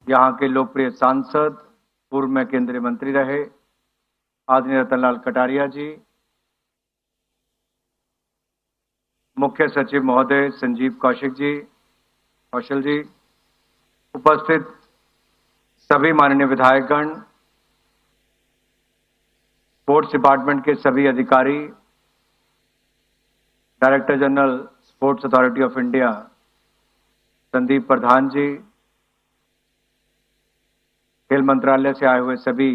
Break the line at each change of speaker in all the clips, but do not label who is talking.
यहाँ के लोकप्रिय सांसद, पूर्व में केंद्रीय मंत्री रहे आदरणीय रतनलाल कटारिया जी, मुख्य सचिव महोदय संजीव कौशल जी, उपस्थित सभी माननीय विधायकगण, स्पोर्ट्स डिपार्टमेंट के सभी अधिकारी, director general sports authority of India Sandeep Pradhan ji, खेल मंत्रालय से आए हुए सभी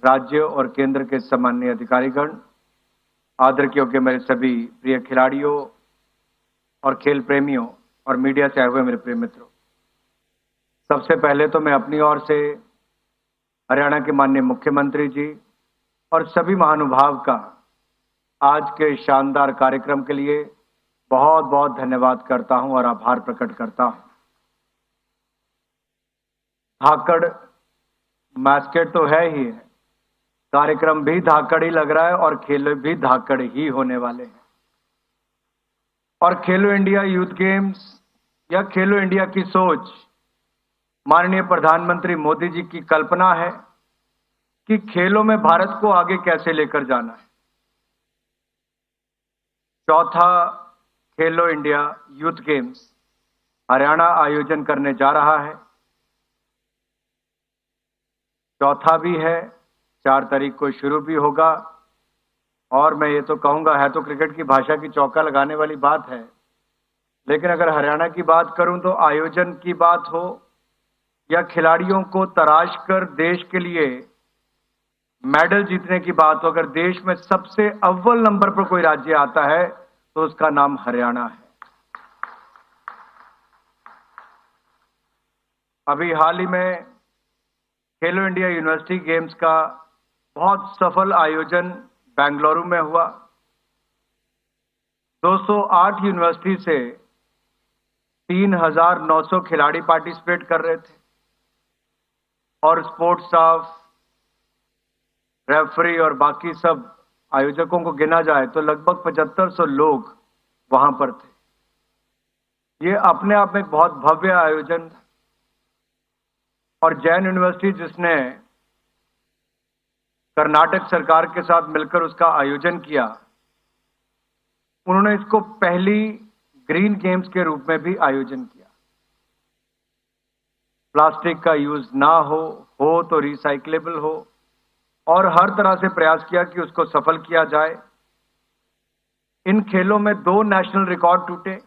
राज्य और केंद्र के सम्माननीय अधिकारीगण, आदर के योग्य मेरे सभी प्रिय खिलाड़ियों और खेल प्रेमियों और मीडिया से आए हुए मेरे प्रिय मित्रों, सबसे पहले तो मैं अपनी ओर से हरियाणा के माननीय मुख्यमंत्री जी और सभी महानुभाव का आज के शानदार कार्यक्रम के लिए बहुत बहुत धन्यवाद करता हूं और आभार प्रकट करता हूं। धाकड़ मैस्केट तो है ही है, कार्यक्रम भी धाकड़ ही लग रहा है और खेल भी धाकड़ ही होने वाले हैं। और खेलो इंडिया यूथ गेम्स या खेलो इंडिया की सोच माननीय प्रधानमंत्री मोदी जी की कल्पना है कि खेलों में भारत को आगे कैसे लेकर जाना है। चौथा खेलो इंडिया यूथ गेम्स हरियाणा आयोजन करने जा रहा है। चौथा भी है, 4 तारीख को शुरू भी होगा और मैं ये तो कहूंगा, है तो क्रिकेट की भाषा की चौका लगाने वाली बात है, लेकिन अगर हरियाणा की बात करूं तो आयोजन की बात हो या खिलाड़ियों को तराश कर देश के लिए मेडल जीतने की बात हो, अगर देश में सबसे अव्वल नंबर पर कोई राज्य आता है तो उसका नाम हरियाणा है। अभी हाल ही में खेलो इंडिया यूनिवर्सिटी गेम्स का बहुत सफल आयोजन बेंगलुरु में हुआ। 208 यूनिवर्सिटी से 3,900 खिलाड़ी पार्टिसिपेट कर रहे थे और स्पोर्ट्स स्टाफ, रेफरी और बाकी सब आयोजकों को गिना जाए तो लगभग 7500 लोग वहां पर थे। ये अपने आप में एक बहुत भव्य आयोजन था। और जैन यूनिवर्सिटी जिसने कर्नाटक सरकार के साथ मिलकर उसका आयोजन किया, उन्होंने इसको पहली ग्रीन गेम्स के रूप में भी आयोजन किया। प्लास्टिक का यूज ना हो तो रिसाइक्लेबल हो और हर तरह से प्रयास किया कि उसको सफल किया जाए। इन खेलों में 2 नेशनल रिकॉर्ड टूटे,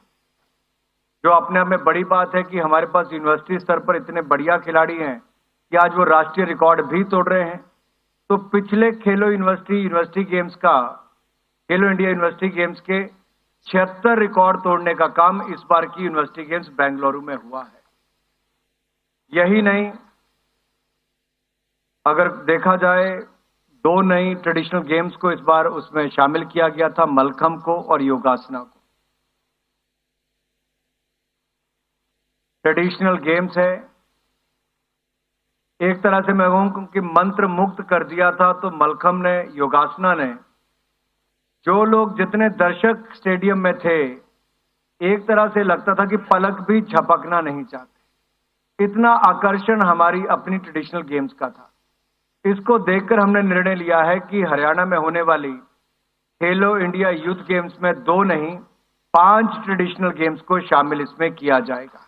जो अपने आप में बड़ी बात है कि हमारे पास यूनिवर्सिटी स्तर पर इतने बढ़िया खिलाड़ी हैं कि आज वो राष्ट्रीय रिकॉर्ड भी तोड़ रहे हैं। तो पिछले खेलो यूनिवर्सिटी गेम्स का, खेलो इंडिया यूनिवर्सिटी गेम्स के 76 रिकॉर्ड तोड़ने का काम इस बार की यूनिवर्सिटी गेम्स बेंगलुरु में हुआ है। यही नहीं, अगर देखा जाए 2 नई ट्रेडिशनल गेम्स को इस बार उसमें शामिल किया गया था, मलखंब को और योगासना को। ट्रेडिशनल गेम्स है, एक तरह से मैं कहूं कि मंत्र मुक्त कर दिया था। तो मलखंब ने, योगासना ने, जो लोग जितने दर्शक स्टेडियम में थे, एक तरह से लगता था कि पलक भी झपकना नहीं चाहते। इतना आकर्षण हमारी अपनी ट्रेडिशनल गेम्स का था। इसको देखकर हमने निर्णय लिया है कि हरियाणा में होने वाली खेलो इंडिया यूथ गेम्स में 2 नहीं 5 ट्रेडिशनल गेम्स को शामिल इसमें किया जाएगा।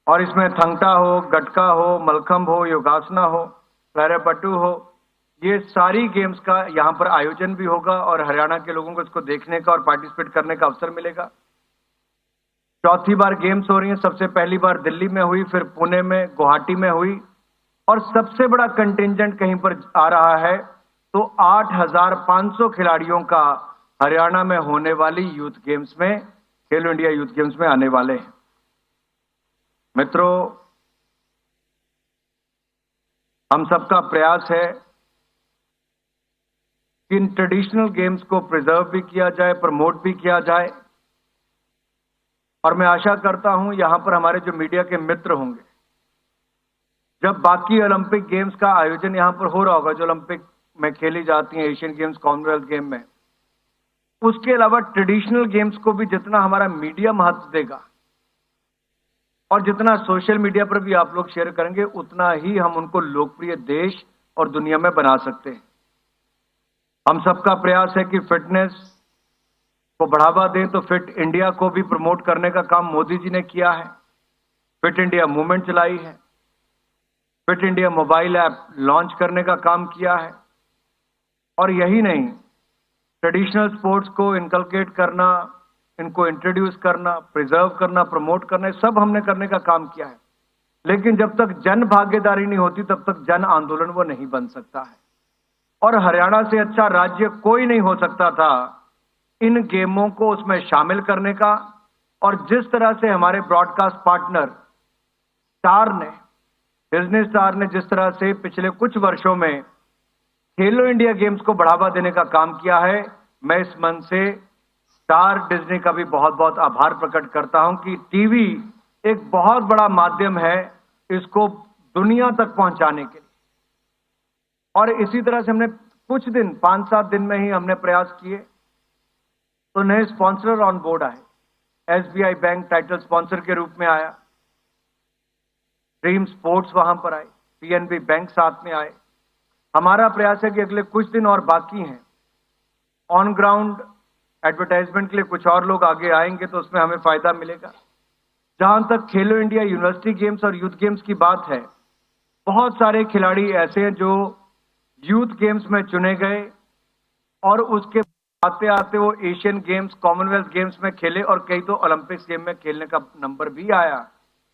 और इसमें थंगटा हो, गटका हो, मलखंब हो, योगासना हो, पैरापट्टू हो, ये सारी गेम्स का यहां पर आयोजन भी होगा और हरियाणा के लोगों को इसको देखने का और पार्टिसिपेट करने का अवसर मिलेगा। चौथी बार गेम्स हो रही हैं। सबसे पहली बार दिल्ली में हुई, फिर पुणे में, गुवाहाटी में हुई और सबसे बड़ा कंटिंजेंट कहीं पर आ रहा है तो 8,500 खिलाड़ियों का हरियाणा में होने वाली यूथ गेम्स में, खेलो इंडिया यूथ गेम्स में आने वाले हैं। मित्रों, हम सबका प्रयास है कि इन ट्रेडिशनल गेम्स को प्रिजर्व भी किया जाए, प्रमोट भी किया जाए। और मैं आशा करता हूं यहां पर हमारे जो मीडिया के मित्र होंगे, जब बाकी ओलंपिक गेम्स का आयोजन यहां पर हो रहा होगा, जो ओलंपिक में खेली जाती हैं, एशियन गेम्स, कॉमनवेल्थ गेम में, उसके अलावा ट्रेडिशनल गेम्स को भी जितना हमारा मीडिया महत्व देगा, और जितना सोशल मीडिया पर भी आप लोग शेयर करेंगे उतना ही हम उनको लोकप्रिय देश और दुनिया में बना सकते हैं। हम सबका प्रयास है कि फिटनेस को बढ़ावा दें, तो फिट इंडिया को भी प्रमोट करने का काम मोदी जी ने किया है। फिट इंडिया मूवमेंट चलाई है, fit India mobile app launch करने का काम किया है। और यही नहीं, ट्रेडिशनल स्पोर्ट्स को इनकलकेट करना, इनको इंट्रोड्यूस करना, प्रिजर्व करना, प्रमोट करना, सब हमने करने का काम किया है। लेकिन जब तक जन भागीदारी नहीं होती तब तक जन आंदोलन वो नहीं बन सकता है। और हरियाणा से अच्छा राज्य कोई नहीं हो सकता था इन गेमों को उसमें शामिल करने का। और जिस तरह से हमारे ब्रॉडकास्ट पार्टनर स्टार ने, डिज्नी स्टार ने जिस तरह से पिछले कुछ वर्षों में खेलो इंडिया गेम्स को बढ़ावा देने का काम किया है, मैं इस मन से स्टार डिज्नी का भी बहुत बहुत आभार प्रकट करता हूं कि टीवी एक बहुत बड़ा माध्यम है इसको दुनिया तक पहुंचाने के लिए। और इसी तरह से हमने कुछ दिन, 5-7 दिन में ही हमने प्रयास किए, तो नए स्पॉन्सर ऑन बोर्ड आए। एसबीआई बैंक टाइटल स्पॉन्सर के रूप में आया, ड्रीम स्पोर्ट्स वहां पर आए, पीएनबी बैंक साथ में आए। हमारा प्रयास है कि अगले कुछ दिन और बाकी हैं, ऑन ग्राउंड एडवर्टाइजमेंट के लिए कुछ और लोग आगे आएंगे तो उसमें हमें फायदा मिलेगा। जहां तक खेलो इंडिया यूनिवर्सिटी गेम्स और यूथ गेम्स की बात है, बहुत सारे खिलाड़ी ऐसे हैं जो यूथ गेम्स में चुने गए और उसके आते आते वो एशियन गेम्स, कॉमनवेल्थ गेम्स में खेले और कई तो ओलंपिक्स गेम में खेलने का नंबर भी आया।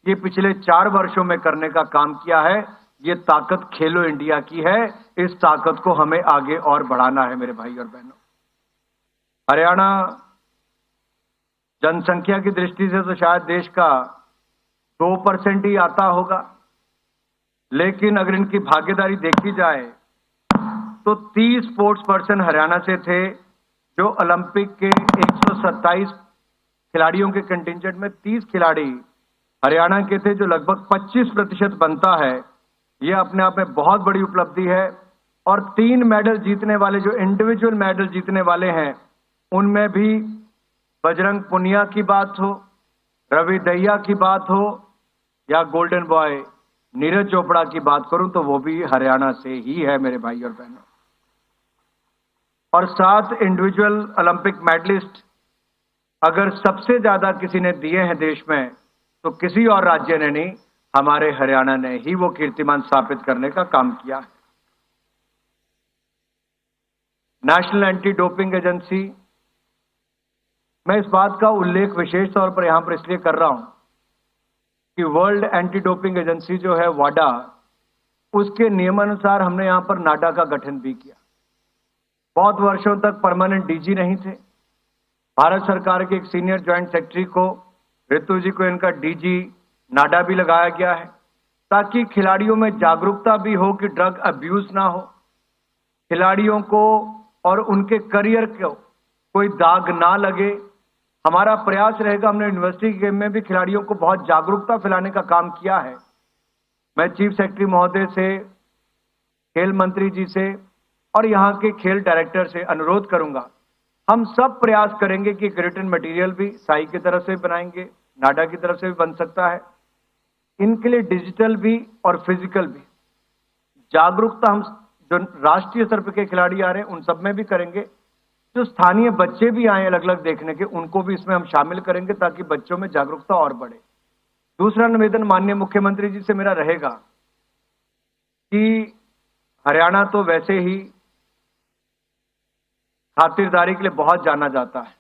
ये पिछले 4 वर्षों में करने का काम किया है। ये ताकत खेलो इंडिया की है। इस ताकत को हमें आगे और बढ़ाना है मेरे भाई और बहनों। हरियाणा जनसंख्या की दृष्टि से तो शायद देश का 2% ही आता होगा, लेकिन अगर इनकी भागीदारी देखी जाए तो 30 स्पोर्ट्स पर्सन हरियाणा से थे, जो ओलंपिक के 127 खिलाड़ियों के कंटिंजेंट में 30 खिलाड़ी हरियाणा के थे, जो लगभग 25% बनता है। यह अपने आप में बहुत बड़ी उपलब्धि है। और 3 मेडल जीतने वाले, जो इंडिविजुअल मेडल जीतने वाले हैं, उनमें भी बजरंग पुनिया की बात हो, रवि दहिया की बात हो, या गोल्डन बॉय नीरज चोपड़ा की बात करूं तो वो भी हरियाणा से ही है मेरे भाई और बहनों। और 7 इंडिविजुअल ओलंपिक मेडलिस्ट अगर सबसे ज्यादा किसी ने दिए हैं देश में तो किसी और राज्य ने नहीं, हमारे हरियाणा ने ही वो कीर्तिमान स्थापित करने का काम किया है। नेशनल एंटी डोपिंग एजेंसी, मैं इस बात का उल्लेख विशेष तौर पर यहां पर इसलिए कर रहा हूं कि वर्ल्ड एंटी डोपिंग एजेंसी जो है वाडा, उसके नियमानुसार हमने यहां पर नाडा का गठन भी किया। बहुत वर्षों तक परमानेंट डीजी नहीं थे। भारत सरकार के एक सीनियर ज्वाइंट सेक्रेटरी को, ऋतु जी को, इनका डीजी नाडा भी लगाया गया है, ताकि खिलाड़ियों में जागरूकता भी हो कि ड्रग अब्यूज ना हो, खिलाड़ियों को और उनके करियर को कोई दाग ना लगे। हमारा प्रयास रहेगा, हमने यूनिवर्सिटी गेम में भी खिलाड़ियों को बहुत जागरूकता फैलाने का काम किया है। मैं चीफ सेक्रेटरी महोदय से, खेल मंत्री जी से और यहाँ के खेल डायरेक्टर से अनुरोध करूंगा, हम सब प्रयास करेंगे कि रिटन मटेरियल भी साई की तरफ से बनाएंगे, नाडा की तरफ से भी बन सकता है। इनके लिए डिजिटल भी और फिजिकल भी जागरूकता हम जो राष्ट्रीय स्तर पर के खिलाड़ी आ रहे हैं उन सब में भी करेंगे। जो स्थानीय बच्चे भी आए अलग अलग देखने के, उनको भी इसमें हम शामिल करेंगे ताकि बच्चों में जागरूकता और बढ़े। दूसरा निवेदन माननीय मुख्यमंत्री जी से मेरा रहेगा कि हरियाणा तो वैसे ही खातिरदारी के लिए बहुत जाना जाता है,